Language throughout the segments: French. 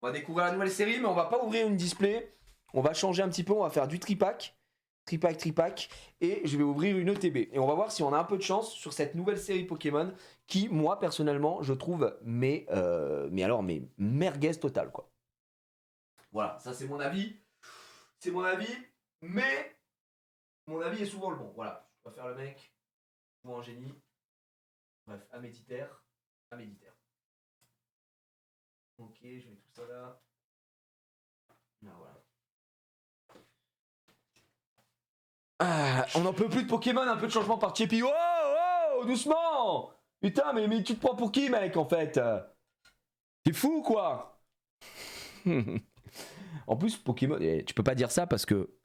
On va découvrir la nouvelle série, mais on va pas ouvrir une display. On va changer un petit peu, on va faire du tripack. Tripack. Et je vais ouvrir une ETB. Et on va voir si on a un peu de chance sur cette nouvelle série Pokémon qui, moi, personnellement, je trouve, mais merguez total, quoi. Voilà, ça c'est mon avis. C'est mon avis, mais mon avis est souvent le bon. Voilà, je vais faire le mec. Souvent un génie. Bref, Améditaire. Ok, je mets tout ça là. Là, voilà. Ah, on n'en peut plus de Pokémon, un peu de changement par Chepi. Oh, doucement. Putain, mais tu te prends pour qui, mec, en fait? T'es fou, quoi. En plus, Pokémon, tu peux pas dire ça parce que,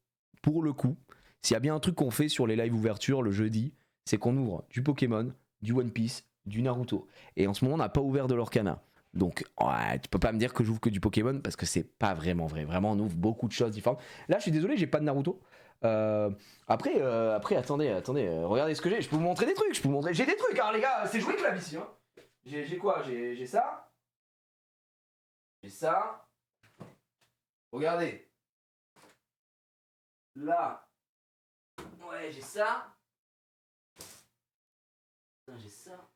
pour le coup, s'il y a bien un truc qu'on fait sur les lives ouverture le jeudi, c'est qu'on ouvre du Pokémon, du One Piece, du Naruto. Et en ce moment, on n'a pas ouvert de l'Orcana. Donc, ouais, tu peux pas me dire que j'ouvre que du Pokémon parce que c'est pas vraiment vrai. Vraiment, on ouvre beaucoup de choses différentes. Là, je suis désolé, j'ai pas de Naruto. Après, attendez, regardez ce que j'ai. Je peux vous montrer des trucs. J'ai des trucs, hein, les gars. C'est joué clave ici. Hein. J'ai quoi? J'ai ça. J'ai ça. Regardez. Là. Ouais, j'ai ça. J'ai ça.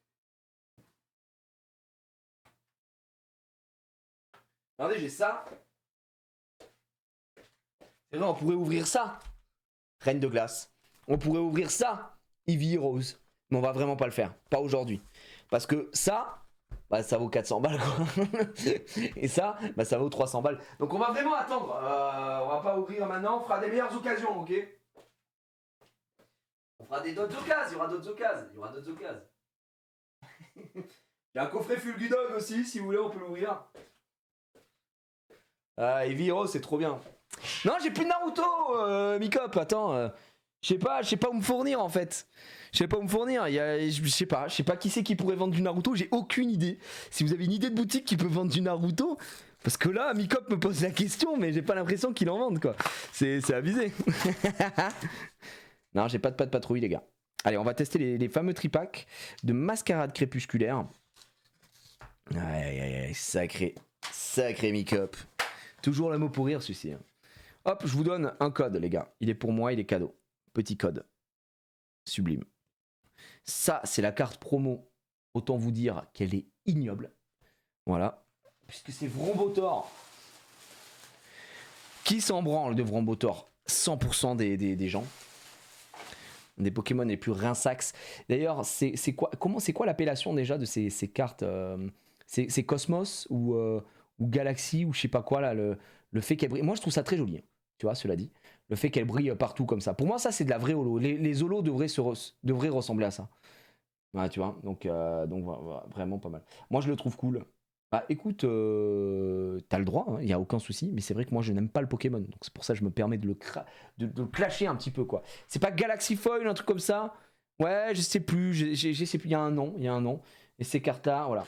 Regardez, j'ai ça. C'est vrai, on pourrait ouvrir ça. Reine de glace. On pourrait ouvrir ça. Eevee Rose. Mais on va vraiment pas le faire. Pas aujourd'hui. Parce que ça, bah, ça vaut 400 balles, quoi. Et ça, bah, ça vaut 300 balles. Donc on va vraiment attendre. On va pas ouvrir maintenant. On fera des meilleures occasions, ok? On fera d'autres occasions. Il y aura d'autres occasions. Il y a un coffret Fulgudog aussi, si vous voulez, on peut l'ouvrir. Ah, Eevee Rose, c'est trop bien. Non, j'ai plus de Naruto, Mikop. Attends, je sais pas où me fournir en fait. Je sais pas qui c'est qui pourrait vendre du Naruto. J'ai aucune idée. Si vous avez une idée de boutique qui peut vendre du Naruto, parce que là, Mikop me pose la question, mais j'ai pas l'impression qu'il en vende quoi. C'est abusé. Non, j'ai pas de pas de patrouille les gars. Allez, on va tester les fameux tripacks de mascarade crépusculaire. Aïe, sacré Mikop. Toujours le mot pour rire, celui-ci. Hop, je vous donne un code, les gars. Il est pour moi, il est cadeau. Petit code. Sublime. Ça, c'est la carte promo. Autant vous dire qu'elle est ignoble. Voilà. Puisque c'est Vrombotor. Qui s'en branle de Vrombotor? 100% des gens. Des Pokémon les plus rinsax. D'ailleurs, c'est quoi l'appellation déjà de ces cartes c'est Cosmos ou Galaxy ou je sais pas quoi là, le fait qu'elle brille. Moi je trouve ça très joli, hein, tu vois, cela dit. Le fait qu'elle brille partout comme ça. Pour moi ça c'est de la vraie holo. Les holos devraient ressembler à ça. Ouais, tu vois, donc voilà, vraiment pas mal. Moi je le trouve cool. Bah écoute, t'as le droit, il n'y a aucun souci, mais c'est vrai que moi je n'aime pas le Pokémon, donc c'est pour ça que je me permets de le clasher un petit peu quoi. C'est pas Galaxy Foil, un truc comme ça? Ouais, je sais plus, je sais plus, il y a un nom. Et ces cartes-là, voilà.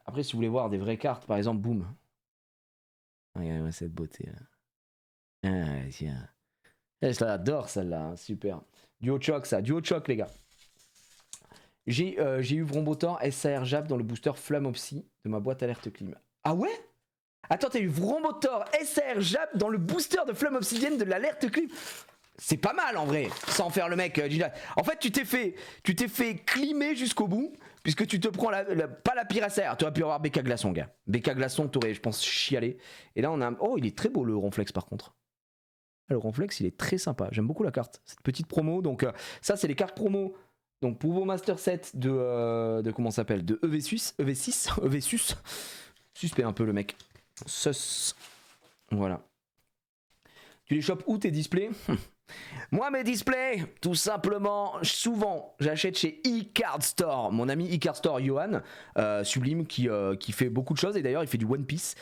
Après si vous voulez voir des vraies cartes, par exemple, boum. Regardez-moi cette beauté là. Ah, tiens. Je l'adore celle-là, hein, super. Duo Choc ça, Duo Choc les gars. J'ai eu Vrombotor SAR Jab dans le booster Flamopsy de ma boîte alerte clim. Ah ouais? Attends, t'as eu Vrombotor SAR Jab dans le booster de Flamme Obsidienne de l'alerte clim? C'est pas mal en vrai, sans faire le mec. En fait, tu t'es fait climer jusqu'au bout, puisque tu te prends pas la pire SAR. Tu aurais pu avoir BK Glaçon, gars. BK Glaçon, t'aurais, je pense, chialé. Et là, on a. Oh, il est très beau le Ronflex par contre. Le Ronflex, il est très sympa. J'aime beaucoup la carte. Cette petite promo. Donc, ça, c'est les cartes promo. Donc, pour vos Master Set de comment ça s'appelle? De EV6. Suspect un peu le mec. Sus. Voilà. Tu les chopes où tes displays? Moi, mes displays, tout simplement, souvent, j'achète chez eCard Store. Mon ami eCard Store, Johan, Sublime, qui fait beaucoup de choses. Et d'ailleurs, il fait du One Piece,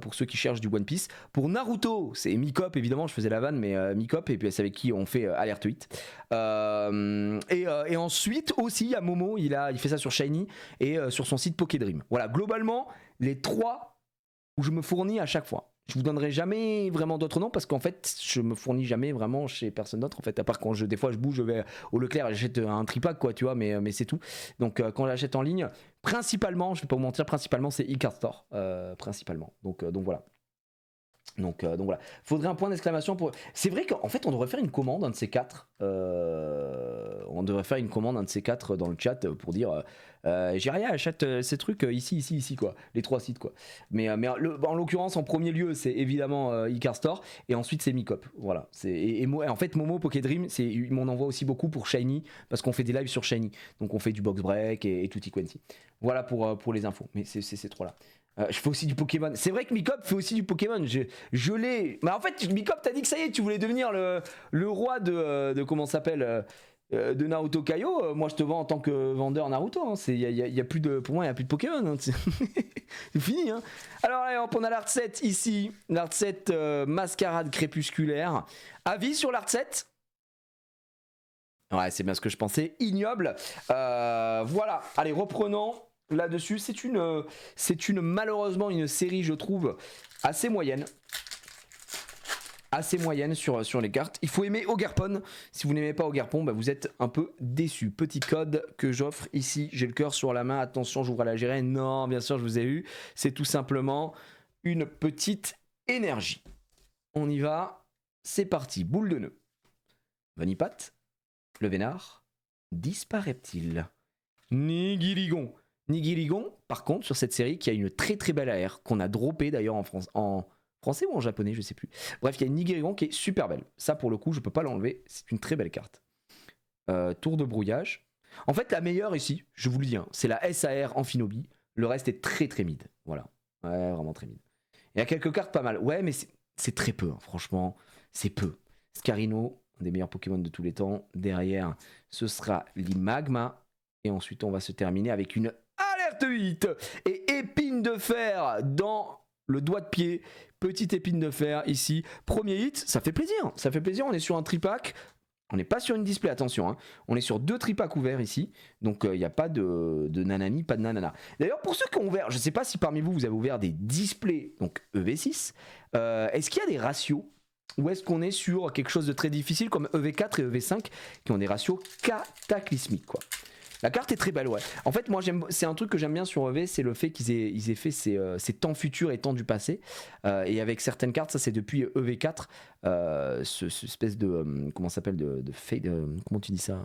pour ceux qui cherchent du One Piece. Pour Naruto, c'est Mikop, évidemment, je faisais la vanne, mais Mikop, et puis c'est avec qui on fait Alert 8. Et ensuite, aussi, à Momo, il fait ça sur Shiny et sur son site Pokédream. Voilà, globalement, les trois où je me fournis à chaque fois. Je vous donnerai jamais vraiment d'autres noms parce qu'en fait, je me fournis jamais vraiment chez personne d'autre en fait. À part quand des fois je bouge, je vais au Leclerc et j'achète un tripack quoi, tu vois, mais c'est tout. Donc quand j'achète en ligne, principalement, je vais pas vous mentir, principalement c'est eCard Store, principalement. Donc voilà. Donc voilà, faudrait un point d'exclamation pour. C'est vrai qu'en fait on devrait faire une commande, un de ces quatre. On devrait faire une commande, un de ces quatre dans le chat pour dire Jiria achète ces trucs ici quoi, les 3 sites quoi. Mais en l'occurrence en premier lieu c'est évidemment Icar Store et ensuite c'est Micop. Voilà. En fait Momo Pokédream, il m'en envoie aussi beaucoup pour Shiny parce qu'on fait des lives sur Shiny, donc on fait du box break et tutti quanti. Voilà pour les infos. Mais c'est ces trois là. Je fais aussi du Pokémon. C'est vrai que Micop fait aussi du Pokémon. Je l'ai. Mais en fait, Micop, t'as dit que ça y est, tu voulais devenir le roi de comment ça s'appelle de Naruto Kaio. Moi, je te vends en tant que vendeur Naruto. Hein. Y a plus de, pour moi, il n'y a plus de Pokémon. Hein. C'est fini. Hein. Alors, allez, hop, on a l'art 7 ici. L'art 7 mascarade crépusculaire. Avis sur l'art 7 ? Ouais, c'est bien ce que je pensais. Ignoble. Voilà. Allez, reprenons. Là-dessus, c'est une malheureusement une série, je trouve, assez moyenne sur les cartes. Il faut aimer Ogerpon. Si vous n'aimez pas Ogerpon, bah vous êtes un peu déçu. Petit code que j'offre ici, j'ai le cœur sur la main. Attention, j'ouvre à la gérée. Non, bien sûr, je vous ai eu. C'est tout simplement une petite énergie. On y va. C'est parti. Boule de nœud. Vanipat. Le vénard. Disparaît-il ? Nigirigon. Nigirigon, par contre, sur cette série, qui a une très très belle AR, qu'on a droppé d'ailleurs en français ou en japonais, je sais plus. Bref, il y a une Nigirigon qui est super belle. Ça, pour le coup, je peux pas l'enlever. C'est une très belle carte. Tour de brouillage. En fait, la meilleure ici, je vous le dis, hein, c'est la SAR Amphinobi. Le reste est très très mid. Voilà. Ouais, vraiment très mid. Il y a quelques cartes pas mal. Ouais, mais c'est très peu, hein, franchement. C'est peu. Scarino, un des meilleurs Pokémon de tous les temps. Derrière, ce sera l'Imagma. Et ensuite, on va se terminer avec une Alerte 8 et épine de fer dans le doigt de pied. Petite épine de fer ici. Premier hit, ça fait plaisir. Ça fait plaisir. On est sur un tripack. On n'est pas sur une display, attention. Hein. On est sur 2 tripacks ouverts ici. Donc il n'y a pas de nanani, pas de nanana. D'ailleurs, pour ceux qui ont ouvert, je ne sais pas si parmi vous, vous avez ouvert des displays, donc EV6. Est-ce qu'il y a des ratios ? Ou est-ce qu'on est sur quelque chose de très difficile comme EV4 et EV5 qui ont des ratios cataclysmiques quoi. La carte est très belle, ouais. En fait, moi, c'est un truc que j'aime bien sur EV, c'est le fait qu'ils aient fait ces temps futurs et temps du passé. Et avec certaines cartes, ça c'est depuis EV4, ce espèce de comment ça s'appelle de fade, comment tu dis ça ?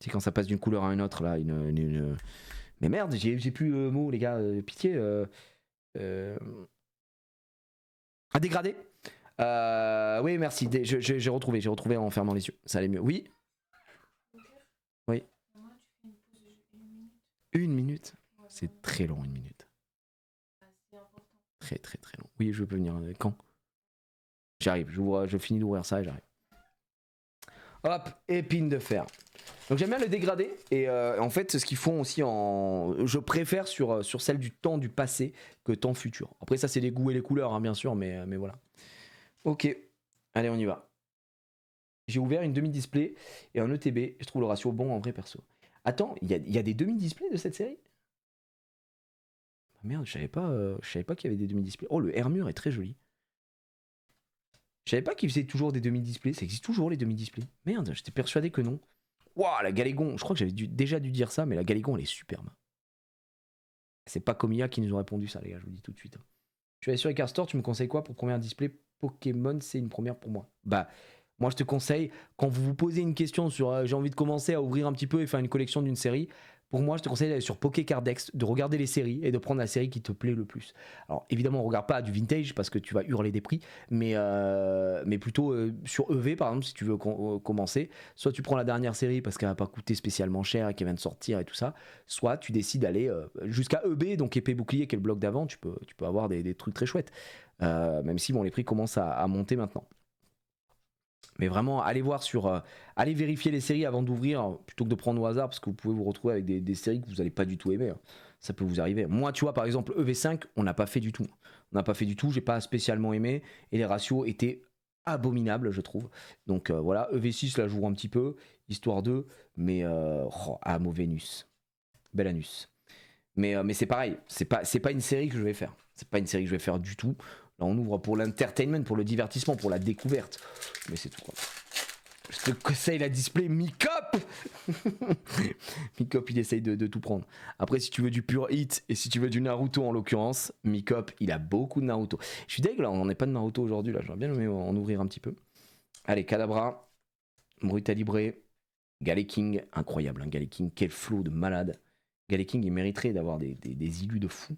C'est quand ça passe d'une couleur à une autre là, mais merde, j'ai plus le mot, les gars, pitié. Un dégradé. Oui, merci. J'ai retrouvé en fermant les yeux. Ça allait mieux. Oui. Oui. 1 minute, c'est très long, 1 minute. Très très très long. Oui, je peux venir. Quand ? J'arrive, je finis d'ouvrir ça et j'arrive. Hop, épine de fer. Donc j'aime bien le dégradé et en fait ce qu'ils font aussi je préfère sur celle du temps du passé que temps futur. Après ça c'est les goûts et les couleurs hein, bien sûr mais voilà. Ok, allez on y va. J'ai ouvert une demi-display et un ETB, je trouve le ratio bon en vrai perso. Attends, il y a des demi-displays de cette série ? Merde, je savais pas qu'il y avait des demi-displays. Oh, le Hermure est très joli. Je savais pas qu'ils faisaient toujours des demi-displays. Ça existe toujours les demi-displays. Merde, j'étais persuadé que non. Waouh, la Galégon. Je crois que j'avais déjà dû dire ça, mais la Galégon, elle est superbe. C'est pas Komiya qui nous a répondu ça, les gars, je vous le dis tout de suite. Je suis allé sur Icar Store, tu me conseilles quoi pour première display Pokémon ? C'est une première pour moi. Bah, moi je te conseille, quand vous vous posez une question sur j'ai envie de commencer à ouvrir un petit peu et faire une collection d'une série, pour moi je te conseille d'aller sur Pokécardex, de regarder les séries et de prendre la série qui te plaît le plus. Alors évidemment on regarde pas du vintage parce que tu vas hurler des prix, mais plutôt sur EV par exemple si tu veux commencer, soit tu prends la dernière série parce qu'elle va pas coûter spécialement cher et qu'elle vient de sortir et tout ça, soit tu décides d'aller jusqu'à EB, donc épée bouclier qui est le bloc d'avant, tu peux avoir des trucs très chouettes, même si bon les prix commencent à monter maintenant. Mais vraiment, allez vérifier les séries avant d'ouvrir, plutôt que de prendre au hasard, parce que vous pouvez vous retrouver avec des séries que vous n'allez pas du tout aimer. Hein. Ça peut vous arriver. Moi, tu vois, par exemple, EV5, on n'a pas fait du tout. J'ai pas spécialement aimé, et les ratios étaient abominables, je trouve. Donc voilà, EV6, là, je joue un petit peu, histoire 2, mais mauvais Vénus. Bel anus. Mais c'est pareil, c'est pas une série que je vais faire. C'est pas une série que je vais faire du tout. Là, on ouvre pour l'entertainment, pour le divertissement, pour la découverte. Mais c'est tout. Je te conseille la display Micop. Mikop, il essaye de tout prendre. Après, si tu veux du pur hit et si tu veux du Naruto en l'occurrence, Mikop, il a beaucoup de Naruto. Je suis deg là, on n'en est pas de Naruto aujourd'hui là. J'aurais bien aimé en ouvrir un petit peu. Allez, Kadabra, Brutalibré, Galeking, incroyable, hein, Galeking, quel flow de malade. Galeking, il mériterait d'avoir des illus de fou,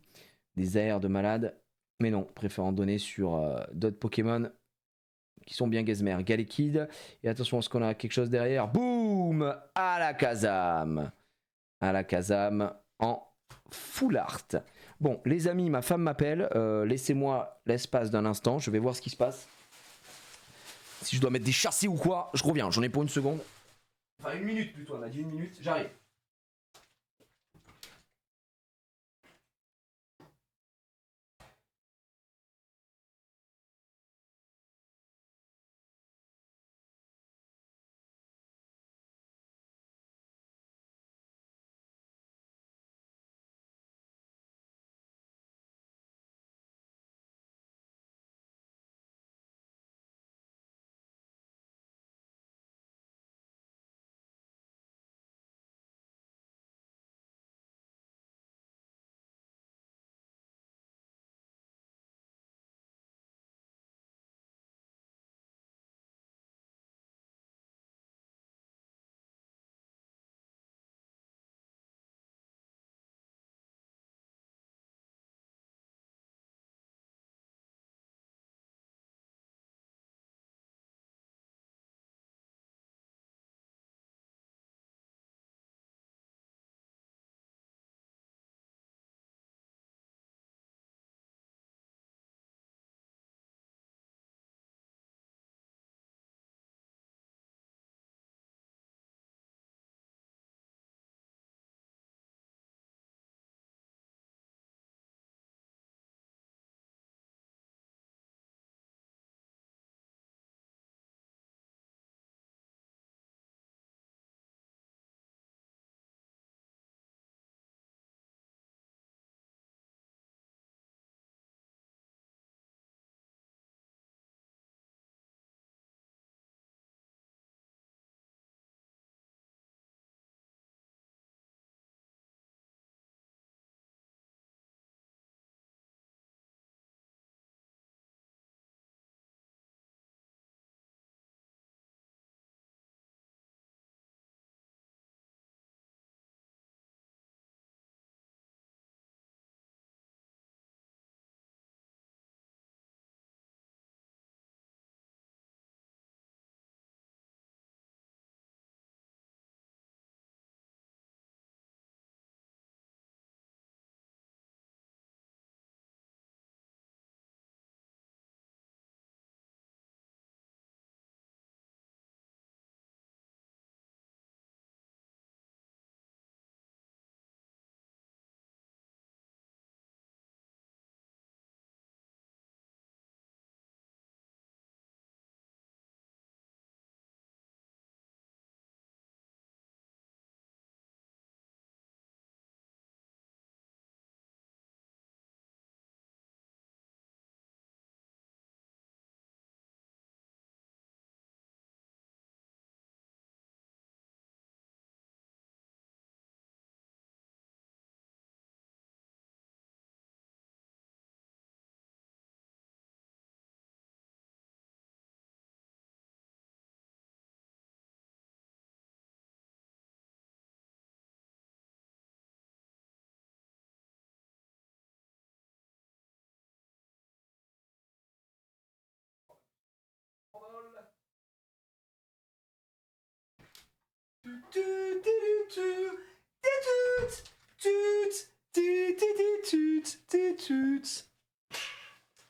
des airs de malade. Mais non, préférant donner sur d'autres Pokémon qui sont bien Gazmer. Galekid, et attention, est-ce qu'on a quelque chose derrière? Boum! À la Kazam! À la Kazam en full art. Bon, les amis, ma femme m'appelle. Laissez-moi l'espace d'un instant. Je vais voir ce qui se passe. Si je dois mettre des châssis ou quoi, je reviens. J'en ai pour une seconde. Enfin, une minute plutôt. On a dit une minute. J'arrive.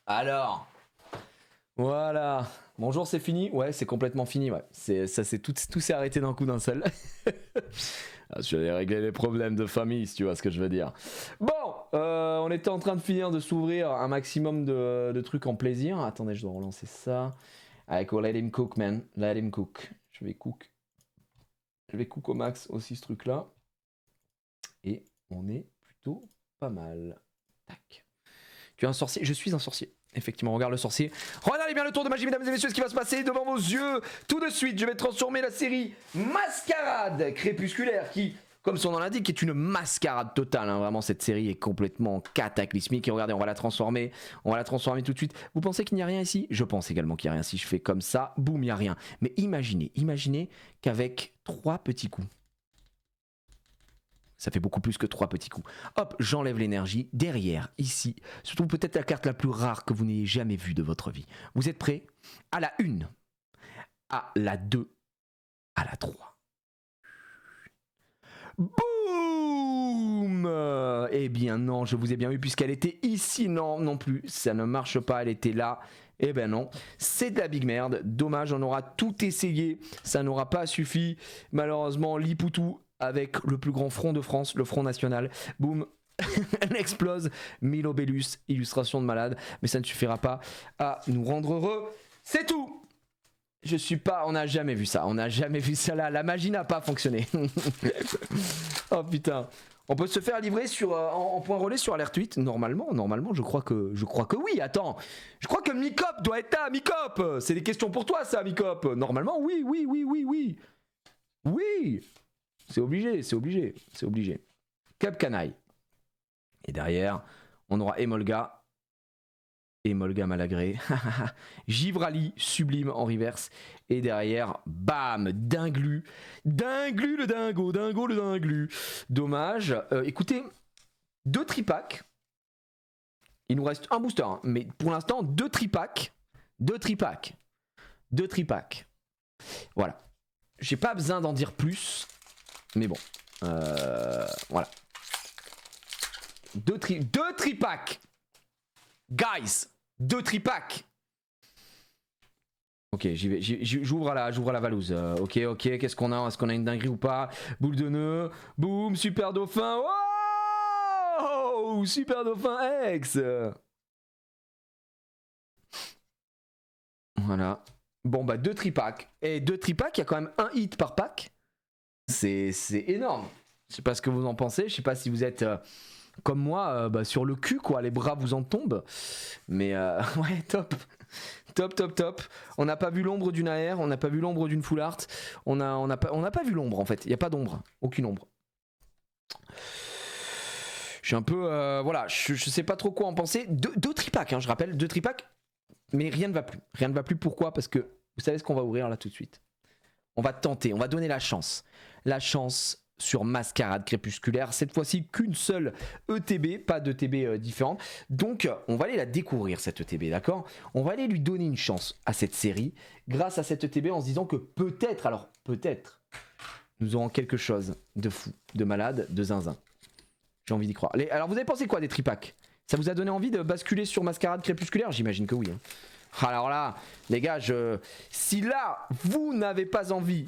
Alors, voilà. Bonjour, c'est fini? Ouais, c'est complètement fini. Ouais, tout s'est arrêté d'un coup d'un seul. Je vais régler les problèmes de famille, si tu vois ce que je veux dire. Bon, on était en train de finir de s'ouvrir un maximum de trucs en plaisir. Attendez, je dois relancer ça. Allez, let him cook, man. Let him cook. Je vais cook au max aussi ce truc-là. Et on est plutôt pas mal. Tac. Tu es un sorcier? Je suis un sorcier. Effectivement, regarde le sorcier. Regardez bien le tour de magie, mesdames et messieurs, ce qui va se passer devant vos yeux. Tout de suite, je vais transformer la série Mascarade Crépusculaire qui, comme son nom l'indique, est une mascarade totale. Hein. Vraiment, cette série est complètement cataclysmique. Et regardez, on va la transformer. On va la transformer tout de suite. Vous pensez qu'il n'y a rien ici? Je pense également qu'il n'y a rien. Si je fais comme ça, boum, il n'y a rien. Mais imaginez qu'avec 3 petits coups, ça fait beaucoup plus que 3 petits coups. Hop, j'enlève l'énergie. Derrière, ici, se trouve peut-être la carte la plus rare que vous n'ayez jamais vue de votre vie. Vous êtes prêts? À la 1, à la 2, à la 3. Boum! Eh bien non, je vous ai bien vu puisqu'elle était ici. Non, non plus, ça ne marche pas, elle était là. Eh ben non, c'est de la big merde. Dommage, on aura tout essayé. Ça n'aura pas suffi. Malheureusement, Lipoutou, avec le plus grand front de France, le Front National, boum, elle explose. Milo Bellus, illustration de malade, mais ça ne suffira pas à nous rendre heureux. C'est tout. Je suis pas, on n'a jamais vu ça, là, la magie n'a pas fonctionné. Oh putain. On peut se faire livrer sur, en point relais sur Alert 8 normalement, je crois que oui. Attends, je crois que Mikop doit être là. Mikop, c'est des questions pour toi ça, Mikop. Normalement, oui. Oui, c'est obligé. Cap Canaille. Et derrière, on aura Emolga Malagré. Givrali, sublime en reverse. Et derrière, bam, Dinglu. Dinglu le dingo le dinglu. Dommage. Écoutez, 2 tripacks. Il nous reste un booster, hein, mais pour l'instant, 2 tripacks. 2 tripacks. Voilà. J'ai pas besoin d'en dire plus. Mais bon. Voilà. 2 tripacks. Guys, 2 tripacks. Ok, j'y vais. J'ouvre la valouse. Ok, qu'est-ce qu'on a? Est-ce qu'on a une dinguerie ou pas? Boule de nœud. Boum, super dauphin. Oh, super dauphin X. Voilà. Bon, bah 2 tripacks. Et 2 tripacks, il y a quand même un hit par pack. C'est énorme. Je sais pas ce que vous en pensez. Je sais pas si vous êtes... comme moi, sur le cul, quoi, les bras vous en tombent. Mais ouais, top. On n'a pas vu l'ombre d'une AR, on n'a pas vu l'ombre d'une full art. On n'a pas vu l'ombre en fait. Il n'y a pas d'ombre, aucune ombre. Je suis un peu, voilà, je sais pas trop quoi en penser. 2 tripacks, hein, je rappelle, 2 tripacks. Mais rien ne va plus. Rien ne va plus. Pourquoi? Parce que vous savez ce qu'on va ouvrir là tout de suite. On va tenter, on va donner la chance. La chance sur Mascarade Crépusculaire, cette fois-ci qu'une seule ETB, pas d'ETB différente. Donc on va aller la découvrir cette ETB, d'accord? On va aller lui donner une chance à cette série grâce à cette ETB en se disant que peut-être, nous aurons quelque chose de fou, de malade, de zinzin. J'ai envie d'y croire. Alors vous avez pensé quoi des tripacks? Ça vous a donné envie de basculer sur Mascarade Crépusculaire? J'imagine que oui. Hein. Alors là, les gars, si là, vous n'avez pas envie...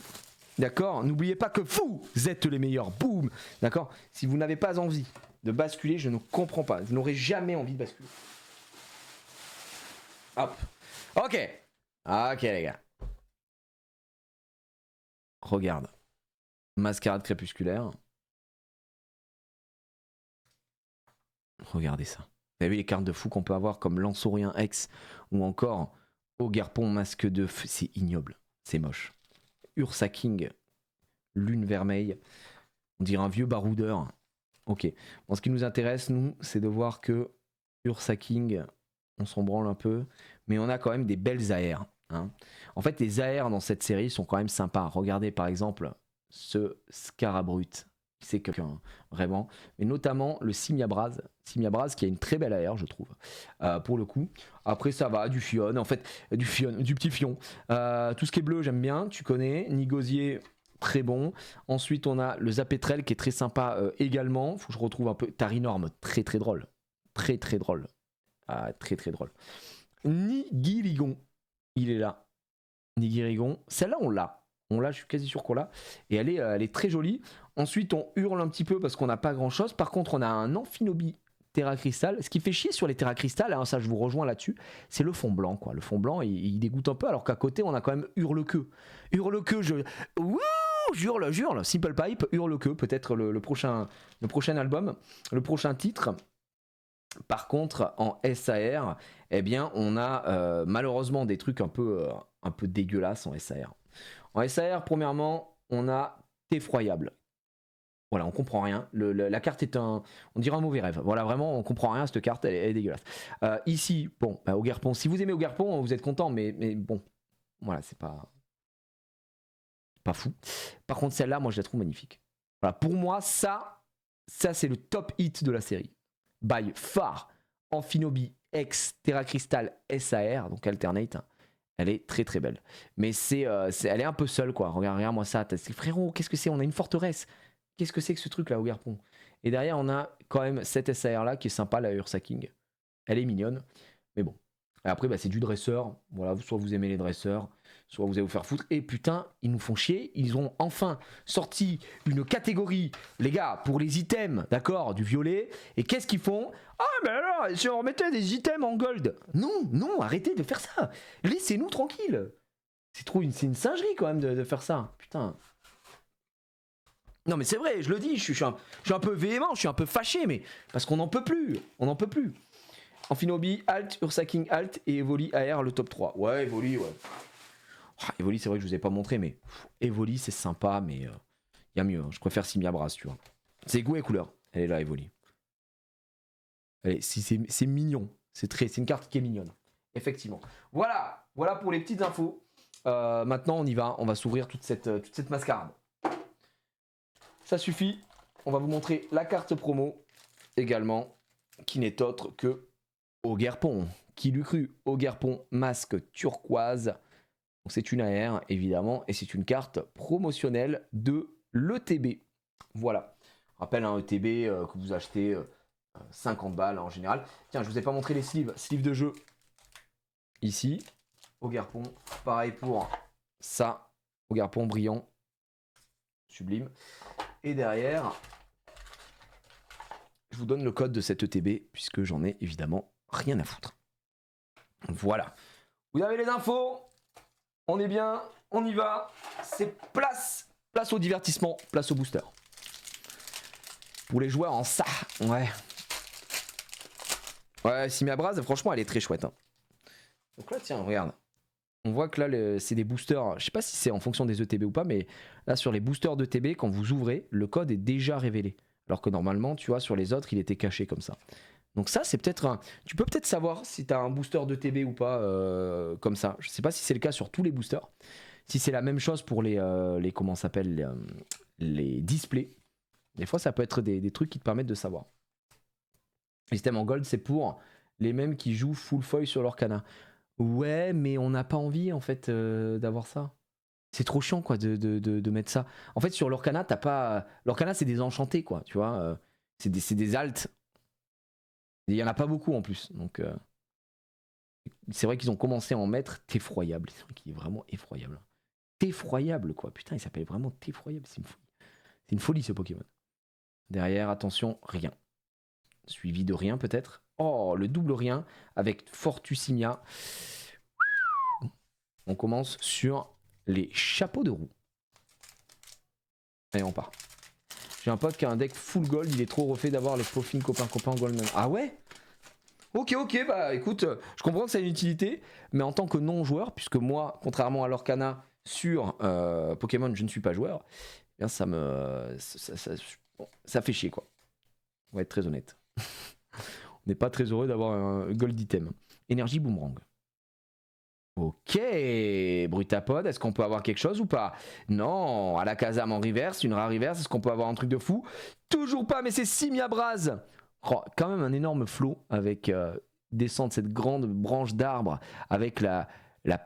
D'accord? N'oubliez pas que vous êtes les meilleurs. Boum! D'accord? Si vous n'avez pas envie de basculer, je ne comprends pas. Vous n'aurez jamais envie de basculer. Hop. Ok, les gars. Regarde. Mascarade Crépusculaire. Regardez ça. Vous avez vu les cartes de fou qu'on peut avoir comme Lanceaurien X ou encore Ogarpon Masque de Feu. C'est ignoble. C'est moche. Ursa King, lune vermeille, on dirait un vieux baroudeur. Ok, bon, ce qui nous intéresse, nous, c'est de voir que Ursa King, on s'en branle un peu, mais on a quand même des belles AR. Hein. En fait, les AR dans cette série sont quand même sympas. Regardez par exemple ce Scarabrut, c'est quelqu'un, vraiment, mais notamment le Simiabraz qui a une très belle AR, je trouve, pour le coup. Après, ça va, du Fion, en fait, du petit Fion. Tout ce qui est bleu, j'aime bien, tu connais. Nigosier, très bon. Ensuite, on a le Zapetrel qui est très sympa également. Faut que je retrouve un peu. Tarinorm, très drôle. Très drôle. Très drôle. Nigirigon, il est là. Nigirigon, celle-là, on l'a. Je suis quasi sûr qu'on l'a. Et elle est très jolie. Ensuite, on hurle un petit peu parce qu'on n'a pas grand-chose. Par contre, on a un Amphinobie Terra Cristal. Ce qui fait chier sur les Terra Cristal, hein, ça je vous rejoins là-dessus, c'est le fond blanc, quoi. Le fond blanc, il dégoûte un peu, alors qu'à côté, on a quand même Hurle-Queue. Hurle-Queue, j'hurle. Simple Pipe, Hurle-Queue, peut-être le prochain album, le prochain titre. Par contre, en SAR, eh bien, on a malheureusement des trucs un peu dégueulasses en SAR. En SAR, premièrement, on a Effroyable. Voilà, on comprend rien. La carte est on dirait un mauvais rêve. Voilà, vraiment, on comprend rien. Cette carte, elle est dégueulasse. Ici, bon, bah, Ogerpon. Si vous aimez Ogerpon, vous êtes content, mais bon, voilà, c'est pas fou. Par contre, celle-là, moi, je la trouve magnifique. Voilà, pour moi, ça c'est le top hit de la série. By far, Amphinobi X Terra Crystal SAR, donc Alternate. Elle est très très belle. Mais elle est un peu seule, quoi. Regarde moi ça. Frérot, qu'est-ce que c'est? On a une forteresse. Qu'est-ce que c'est que ce truc là au Garpon? Et derrière, on a quand même cette SAR là qui est sympa, la Ursa King. Elle est mignonne. Mais bon. Et après, bah, c'est du dresseur. Voilà, soit vous aimez les dresseurs, soit vous allez vous faire foutre. Et putain, ils nous font chier. Ils ont enfin sorti une catégorie, les gars, pour les items, d'accord, du violet. Et qu'est-ce qu'ils font? Ah, mais alors, si on remettait des items en gold. Non, arrêtez de faire ça. Laissez-nous tranquille. C'est une singerie quand même de faire ça. Putain. Non mais c'est vrai, je le dis, je suis un peu véhément, je suis un peu fâché, mais parce qu'on n'en peut plus, Amphinobi, Alt, Ursa King, Alt et Evoli AR le top 3. Ouais, Evoli, ouais. Evoli, c'est vrai que je vous ai pas montré, mais Evoli c'est sympa, mais y a mieux, hein. Je préfère Simia Brass, tu vois. C'est goût et couleur, elle est là, Evoli. C'est mignon, c'est une carte qui est mignonne, effectivement. Voilà pour les petites infos. Maintenant on y va, on va s'ouvrir toute cette mascarade. Ça suffit, on va vous montrer la carte promo également, qui n'est autre que Ogerpon. Qui l'eût cru? Ogerpon masque turquoise. C'est une AR évidemment, et c'est une carte promotionnelle de l'ETB. Voilà. Je rappelle un ETB que vous achetez 50 balles en général. Tiens, je vous ai pas montré les sleeves. Sleeves de jeu. Ici, Ogerpon. Pareil pour ça. Ogerpon brillant. Sublime. Et derrière, je vous donne le code de cette ETB, puisque j'en ai évidemment rien à foutre. Voilà. Vous avez les infos. On est bien. On y va. C'est place au divertissement, place au booster. Pour les joueurs en ça. Ouais, Simia Brass, franchement, elle est très chouette. Hein. Donc là, tiens, regarde. On voit que là, c'est des boosters. Je sais pas si c'est en fonction des ETB ou pas, mais là, sur les boosters d'ETB, quand vous ouvrez, le code est déjà révélé. Alors que normalement, tu vois, sur les autres, il était caché comme ça. Donc ça, c'est peut-être un... Tu peux peut-être savoir si tu as un booster d'ETB ou pas comme ça. Je sais pas si c'est le cas sur tous les boosters. Si c'est la même chose pour les comment ça s'appelle, les displays. Des fois, ça peut être des trucs qui te permettent de savoir. Le système en gold, c'est pour les mêmes qui jouent full foil sur leur cana. Ouais, mais on n'a pas envie en fait d'avoir ça. C'est trop chiant quoi de mettre ça. En fait sur l'Orcana, t'as pas. L'Orcana c'est des enchantés quoi, tu vois. C'est des alts. Il y en a pas beaucoup en plus. Donc c'est vrai qu'ils ont commencé à en mettre. T'effroyable. C'est vrai qu'il est vraiment effroyable. T'effroyable quoi. Putain, il s'appelle vraiment T'effroyable. C'est une folie. C'est une folie ce Pokémon. Derrière, attention, rien. Suivi de rien peut-être. Oh, le double rien avec Fortusimia. On commence sur les chapeaux de roue. Allez, on part. J'ai un pote qui a un deck full gold, il est trop refait d'avoir les Poffin copains gold. Ah ouais? Ok, bah écoute, je comprends que ça a une utilité, mais en tant que non-joueur, puisque moi, contrairement à l'Orcana, sur Pokémon, je ne suis pas joueur, eh bien ça me... Ça fait chier quoi. On va être très honnête. On n'est pas très heureux d'avoir un gold item. Énergie boomerang. Ok, Brutapod, est-ce qu'on peut avoir quelque chose ou pas? Non, à la Kazam en reverse, une rare reverse, est-ce qu'on peut avoir un truc de fou? Toujours pas, mais c'est Simia Brass. Oh, quand même un énorme flot avec descendre cette grande branche d'arbre avec la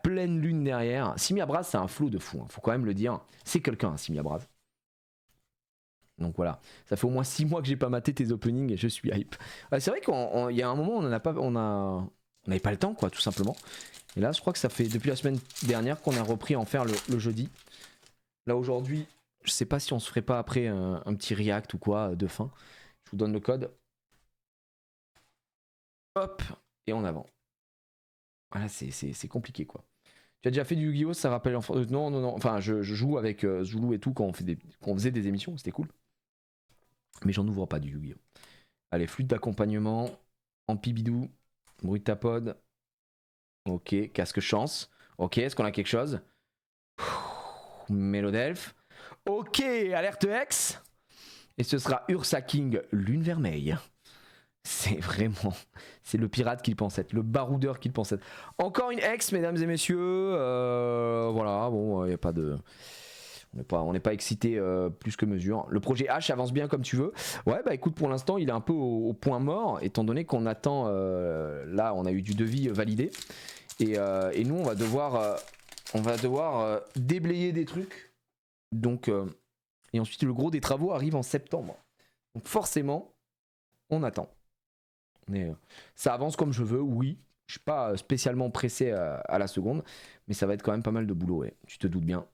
pleine lune derrière. Simia Brass, c'est un flot de fou, hein, faut quand même le dire. C'est quelqu'un, hein, Simia Brass. Donc voilà, ça fait au moins 6 mois que j'ai pas maté tes openings et je suis hype. C'est vrai qu'il y a un moment, on n'avait pas le temps, quoi, tout simplement. Et là, je crois que ça fait depuis la semaine dernière qu'on a repris à en faire le jeudi. Là, aujourd'hui, je sais pas si on se ferait pas après un petit react ou quoi de fin. Je vous donne le code. Hop, et en avant. Voilà, c'est compliqué, quoi. Tu as déjà fait du Yu-Gi-Oh! Ça rappelle... Non. Enfin, je joue avec Zulu et tout quand on faisait des émissions, c'était cool. Mais j'en ouvre pas du Yu-Gi-Oh! Allez, flûte d'accompagnement. Ampibidou, Brutapod. Ok, casque chance. Ok, est-ce qu'on a quelque chose? Mélodelph. Ok, alerte X. Et ce sera Ursa King, lune vermeille. C'est vraiment... C'est le pirate qu'il pense être, le baroudeur qu'il pense être. Encore une X, mesdames et messieurs. Voilà, bon, il n'y a pas de... On n'est pas excité plus que mesure. Le projet H avance bien comme tu veux. Ouais, bah écoute, pour l'instant, il est un peu au point mort, étant donné qu'on attend... là, on a eu du devis validé. Et nous, on va devoir déblayer des trucs. Donc, et ensuite, le gros des travaux arrive en septembre. Donc forcément, on attend. Mais, ça avance comme je veux, oui. Je suis pas spécialement pressé à la seconde, mais ça va être quand même pas mal de boulot, ouais. Tu te doutes bien.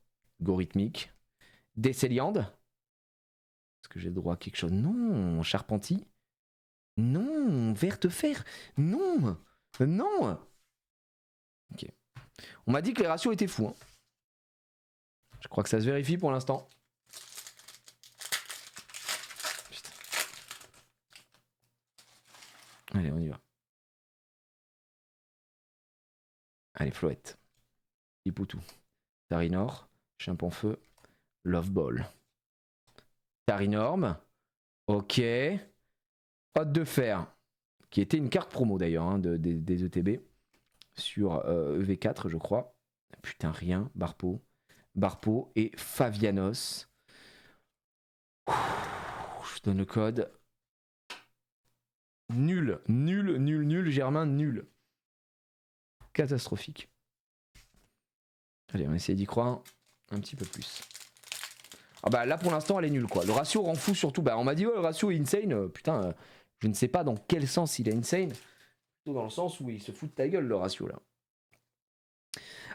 Gorithmique. Décéliande. Est-ce que j'ai le droit à quelque chose? Non. Charpentier. Non. Verte fer. Non. Non. Ok. On m'a dit que les ratios étaient fous. Hein. Je crois que ça se vérifie pour l'instant. Allez, on y va. Allez, Floette. Hipoutou. Tarinor. Chimpanfeu. Love Ball. Tarinorme. Ok. Hôte de fer. Qui était une carte promo d'ailleurs hein, des ETB. Sur EV4, je crois. Putain, rien. Barpo. Barpo et Favianos. Je donne le code. Nul. Nul, nul, nul. Germain, nul. Catastrophique. Allez, on essaie d'y croire un petit peu plus. Ah bah là pour l'instant elle est nulle quoi. Le ratio rend fou surtout. Bah on m'a dit ouais, le ratio est insane. Putain, je ne sais pas dans quel sens il est insane. Plutôt dans le sens où il se fout de ta gueule le ratio là.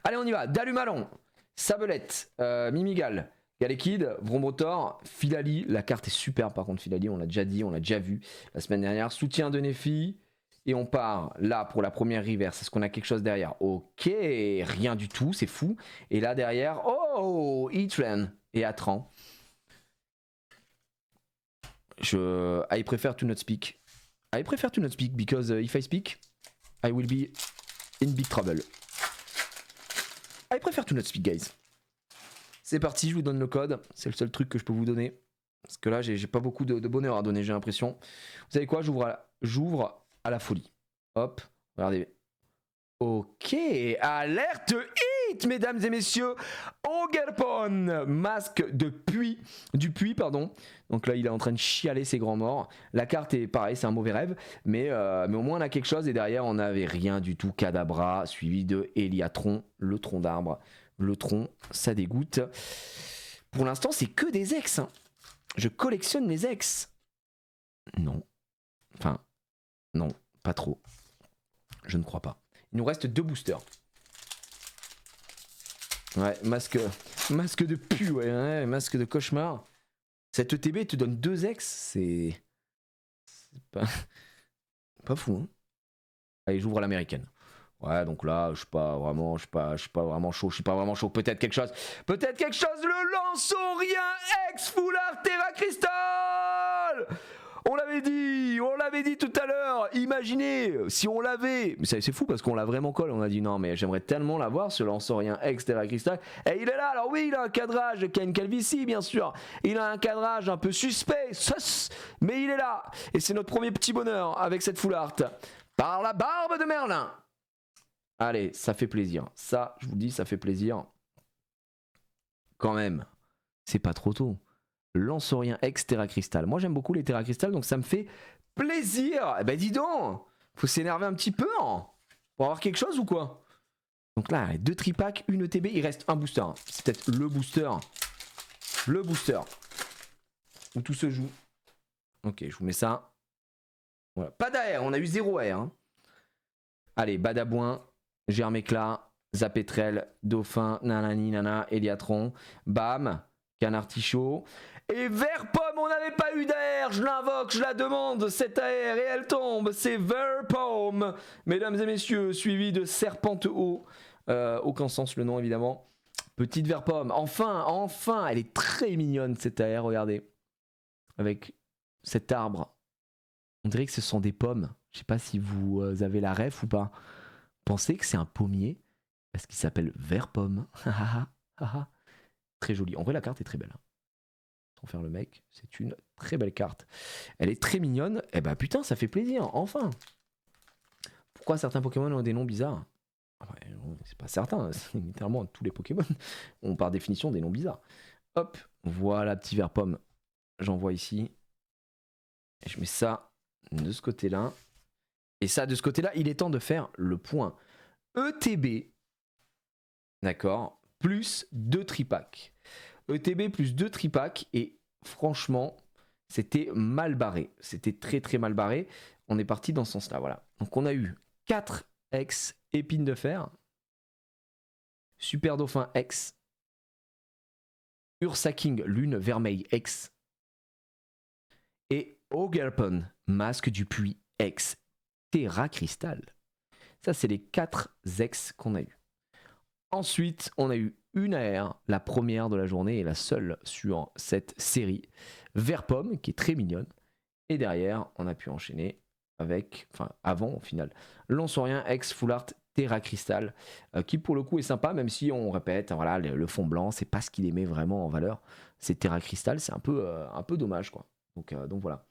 Allez on y va. Dalumalon, Sabelette, Mimigal, Galekid, Vrombrotor, Filali. La carte est superbe par contre Filali, on l'a déjà dit, on l'a déjà vu la semaine dernière. Soutien de Nephi. Et on part là pour la première reverse. Est-ce qu'on a quelque chose derrière? Ok, rien du tout, c'est fou. Et là derrière, oh, Etran et Atran. I prefer to not speak. I prefer to not speak because if I speak, I will be in big trouble. I prefer to not speak, guys. C'est parti, je vous donne le code. C'est le seul truc que je peux vous donner. Parce que là, j'ai pas beaucoup de bonheur à donner, j'ai l'impression. Vous savez quoi? J'ouvre à la folie. Hop, regardez. Ok, alerte hit, mesdames et messieurs. Ogerpon, masque du puits, pardon. Donc là, il est en train de chialer ses grands morts. La carte est pareil, c'est un mauvais rêve. Mais au moins, on a quelque chose. Et derrière, on n'avait rien du tout. Cadabra, suivi de Eliatron, le tronc d'arbre. Le tronc, ça dégoûte. Pour l'instant, c'est que des ex. Hein. Je collectionne les ex. Non. Enfin, non, pas trop. Je ne crois pas. Il nous reste 2 boosters. Ouais, masque de pu, ouais, masque de cauchemar. Cette ETB te donne 2 ex, c'est pas fou. Hein. Allez, j'ouvre l'américaine. Ouais, donc là, je suis pas vraiment chaud. Peut-être quelque chose. Le lance-rien ex foulard Terra Crystal. On l'avait dit tout à l'heure. Imaginez si on l'avait. Mais c'est fou parce qu'on l'a vraiment collé. On a dit non, mais j'aimerais tellement l'avoir ce lance-rien ex Terra Crystal. Et il est là. Alors oui, il a un cadrage Ken Calvici, bien sûr. Il a un cadrage un peu suspect, mais il est là. Et c'est notre premier petit bonheur avec cette full art. Par la barbe de Merlin. Allez, ça fait plaisir. Ça, je vous dis, ça fait plaisir. Quand même, c'est pas trop tôt. Lance-rien ex Terra Crystal. Moi, j'aime beaucoup les Terra Crystal, donc ça me fait plaisir. Eh ben, dis donc, faut s'énerver un petit peu, hein, pour avoir quelque chose ou quoi? Donc là, 2 tripacks, une ETB, il reste un booster. C'est peut-être le booster. Où tout se joue. Ok, je vous mets ça. Voilà. Pas d'air, on a eu 0 air. Hein. Allez, Badabouin, Germéclat, Zapetrel, Dauphin, Nanani, Nana, Eliatron, Bam, Canard Tichot. Et Verpomme, on n'avait pas eu d'air, je l'invoque, je la demande, cette air, et elle tombe, c'est Verpomme, mesdames et messieurs, suivi de Serpente Haut, aucun sens le nom évidemment, petite Verpomme, enfin, elle est très mignonne cette air, regardez, avec cet arbre, on dirait que ce sont des pommes, Je sais pas si vous avez la ref ou pas. Pensez que c'est un pommier parce qu'il s'appelle vert pomme. Très joli. En vrai, la carte est très belle. Sans faire le mec, c'est une très belle carte. Elle est très mignonne. Et bah putain, ça fait plaisir, enfin. Pourquoi certains Pokémon ont des noms bizarres? Ouais, c'est pas certain, c'est littéralement tous les Pokémon ont par définition des noms bizarres. Hop, voilà, petit vert pomme. J'envoie ici. Et je mets ça de ce côté-là. Et ça, de ce côté-là, il est temps de faire le point. ETB, d'accord, plus 2 tripacks. ETB plus 2 tripacks. Et franchement, c'était mal barré. C'était très très mal barré. On est parti dans ce sens-là, voilà. Donc on a eu 4 X épines de fer. Super Dauphin X. Ursaking Lune Vermeille X. Et Ogerpon, Masque du Puits X. Terra Cristal. Ça, c'est les 4 ex qu'on a eu. Ensuite, on a eu une AR, la première de la journée et la seule sur cette série. Vert Pomme, qui est très mignonne. Et derrière, on a pu enchaîner avec, enfin avant au final, Lanceurien ex Full Art Terra Cristal, qui pour le coup est sympa, même si on répète, voilà, le fond blanc, c'est pas ce qu'il met vraiment en valeur. C'est Terra Cristal, c'est un peu dommage, quoi. Donc voilà.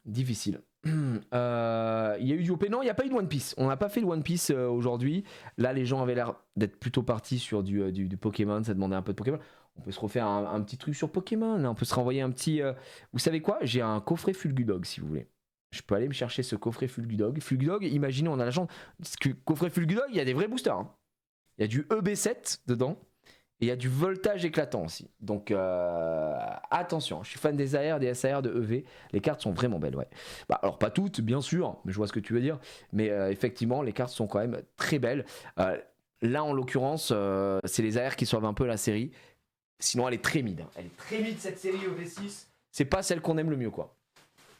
Difficile. Il y a eu du OP. Non, il n'y a pas eu de One Piece. On n'a pas fait de One Piece aujourd'hui. Là, les gens avaient l'air d'être plutôt partis sur du Pokémon. Ça demandait un peu de Pokémon. On peut se refaire un petit truc sur Pokémon. On peut se renvoyer un petit. Vous savez quoi? J'ai un coffret Fulgudog si vous voulez. Je peux aller me chercher ce coffret Fulgudog. Fulgudog, imaginez, on a la chance. Parce que coffret Fulgudog, il y a des vrais boosters. Hein. Il y a du EB7 dedans. Et il y a du voltage éclatant aussi. Donc attention, je suis fan des AR, des SAR, de EV. Les cartes sont vraiment belles, ouais. Bah, alors pas toutes, bien sûr, mais je vois ce que tu veux dire. Mais effectivement, les cartes sont quand même très belles. Là, en l'occurrence, c'est les AR qui sauvent un peu la série. Sinon, elle est très mid. Elle est très mid cette série EV6. C'est pas celle qu'on aime le mieux, quoi.